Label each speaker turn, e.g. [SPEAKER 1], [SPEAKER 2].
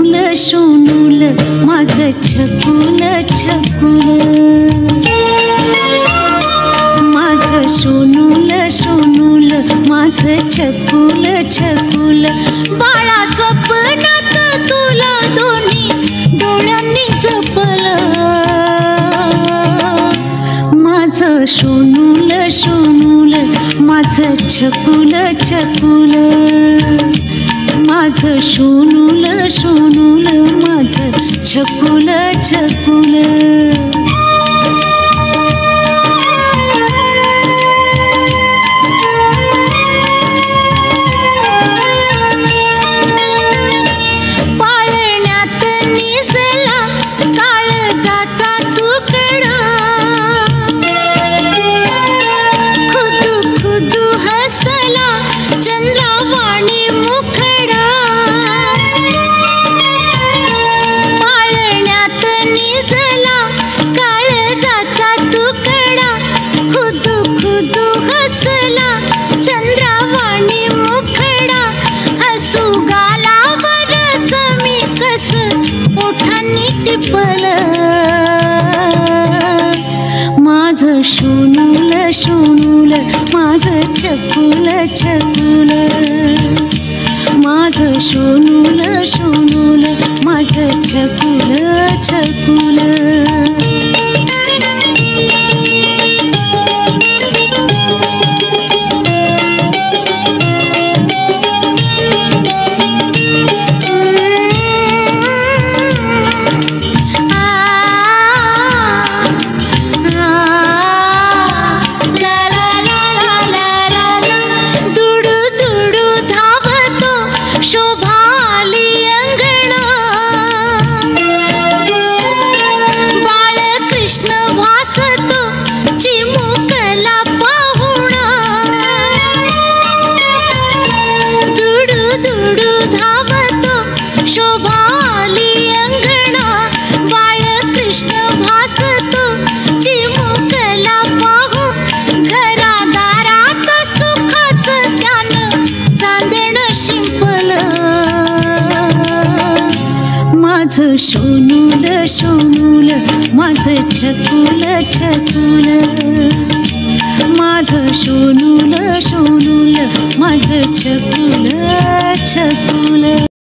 [SPEAKER 1] शोनूल माझं छकुल छकुल, माझं शोनूल शोनूल माझं छकुल छकुल, बाळा स्वप्नात तुला दोन्ही डोळ्यांनी जपलं, माझं शोनूल शोनूल माझं छकुल छकुल, माझं शोनूल शोनूल माझं छकुल छकुल। पाळण्यात निजला काळजाचा तुकडा, खुदू खुदू हसला चंद्रावाणी मुखडा, पाळण्यात निजला काळजाचा तुकडा, खुदू खुदू हसला चंद्रावाणी मुखडा, हसू गालावरच मी कस ओठांनी टिपलं, माझं शोनूल शोनूल माझं छकुल छकुल, माझं शोनूल शोनूल माझं छकुल छकुल। माझं शोनूल शोनूल माझं छकुल छकुल, माझं शोनूल शोनूल माझं छकुल छकुल।